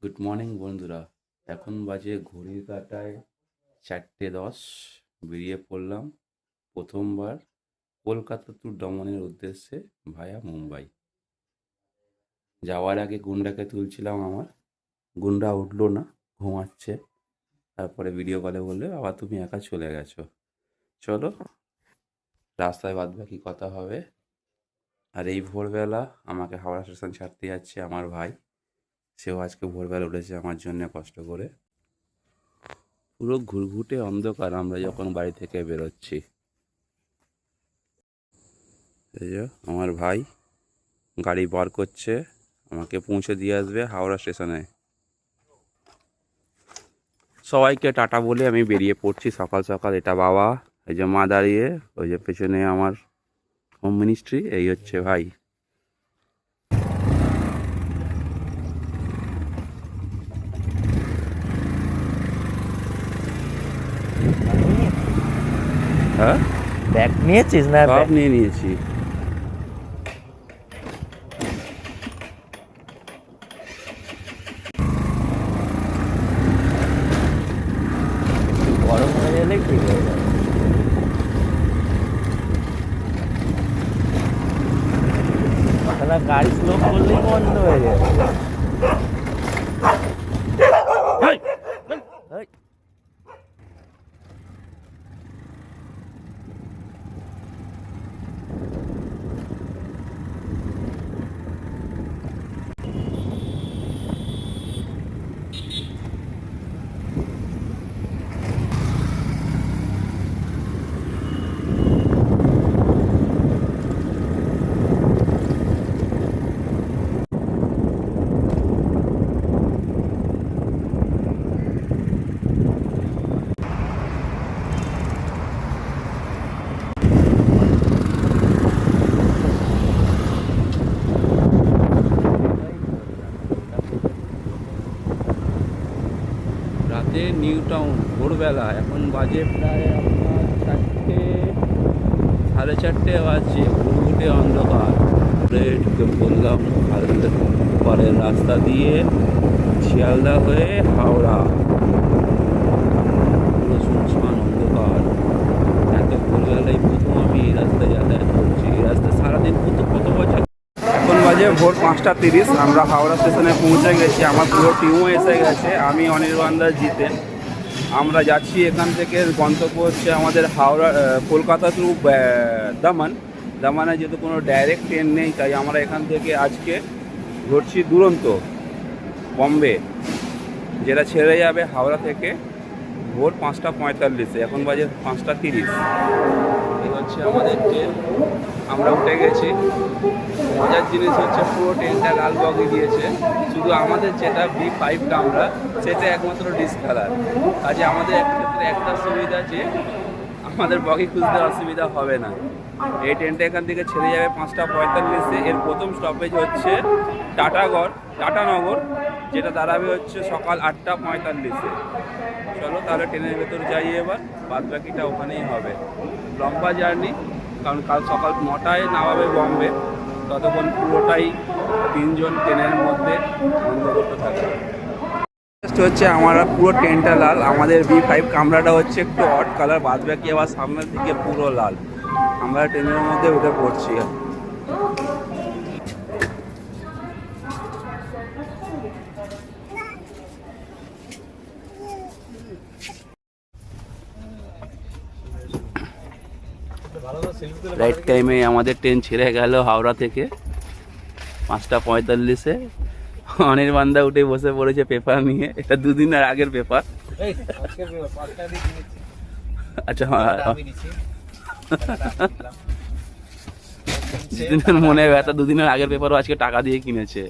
Good morning বন্ধুরা। এখন বাজে ঘড়ির কাঁটায় 4:10। বেরিয়ে পড়লাম প্রথমবার কলকাতা টু দমনের উদ্দেশ্যে ভায়া মুম্বাই। যাওয়ার আগে গুন্ডাকে তুলছিলাম, আমার গুন্ডা উঠলো না, ঘুমাচ্ছে। তারপরে ভিডিও কলে বললে, বাবা তুমি একা চলে গেছো, চলো রাস্তায় বাদ বাকি কথা হবে। আর এই ভোরবেলা আমাকে হাওড়া স্টেশন ছাড়তে যাচ্ছে আমার ভাই। সেও আজকে ভোরবেলা উঠেছে আমার জন্য কষ্ট করে। পুরো ঘুরঘুটে অন্ধকার আমরা যখন বাড়ি থেকে বেরোচ্ছি। এই যে আমার ভাই গাড়ি বার করছে, আমাকে পৌঁছে দিয়ে আসবে হাওড়া স্টেশনে। সবাইকে টাটা বলে আমি বেরিয়ে পড়ছি সকাল সকাল। এটা বাবা, এই যে মা দাঁড়িয়ে, ওই যে পেছনে আমার হোম মিনিস্ট্রি, এই হচ্ছে ভাই। হ্যাঁ, ব্যাগ নিয়েছিস না? সব নিয়ে নিয়েছি। গরম হয়ে গেলে ঠিক হয়ে যাবে। তাহলে গাড়ি স্লো করলেই বন্ধ হয়ে যাবে। এই, রাতে নিউ টাউন, ভোরবেলা, এখন বাজে প্রায় আপনার 4টে, 4:30 বাজছে। ঘুরঘুটে অন্ধকার ঢুকে পড়লাম পরের রাস্তা দিয়ে শিয়ালদা হয়ে হাওড়া। পুরো শুনশান অন্ধকার। এত ভোরবেলায় প্রথম আমি এই রাস্তায় যাতায়াত করছি। এই রাস্তায় সারাদিন কত বছর। এখন বাজে ভোর 5:30। আমরা হাওড়া স্টেশনে পৌঁছে গেছি। আমার পুরো টিমও এসে গেছে, আমি অনির্বাণ দাস, জিতেন। আমরা যাচ্ছি এখান থেকে, গন্তব্য হচ্ছে আমাদের হাওড়া, কলকাতা টু দামান। দামানে যেহেতু কোনো ডাইরেক্ট ট্রেন নেই, তাই আমরা এখান থেকে আজকে ধরছি দুরন্ত বম্বে, যেটা ছেড়ে যাবে হাওড়া থেকে ভোর 5:45। এখন বাজে 5:30। এই হচ্ছে আমাদের ট্রেন, আমরা উঠে গেছি। মজার জিনিস হচ্ছে পুরো ট্রেনটা লাল বগি দিয়েছে, শুধু আমাদের যেটা B5 কামরা সেটা একমাত্র ডিসকালার। কাজে আমাদের ক্ষেত্রে একটা সুবিধা যে আমাদের বগি খুঁজতে অসুবিধা হবে না। এই ট্রেনটা এখান থেকে ছেড়ে যাবে 5:45। এর প্রথম স্টপেজ হচ্ছে টাটানগর, যেটা দাঁড়াবে হচ্ছে সকাল 8:45। চলো তাহলে ট্রেনের ভেতর যাই এবার, বাদ বাকিটা ওখানেই হবে। লম্বা জার্নি, কারণ কাল সকাল 9টায় নামাবে বম্বে। ততক্ষণ পুরোটাই 3জন ট্রেনের মধ্যে বন্ধ করতে থাকবে। হচ্ছে আমার পুরো ট্রেনটা লাল, আমাদের B5 কামরাটা হচ্ছে একটু অড কালার, বাদ বাকি আবার সামনের দিকে পুরো লাল। আমরা ট্রেনের মধ্যে উঠে পড়ছি। রাইট টাইমে আমাদের ট্রেন ছেড়ে গেল হাওড়া থেকে 5:45। অনির্বাণদা উঠে বসে পড়েছে পেপার নিয়ে। এটা দুদিনের আগের পেপার। আচ্ছা, মনে ব্যথা, দুদিনের আগের পেপারও আজকে টাকা দিয়ে কিনেছে।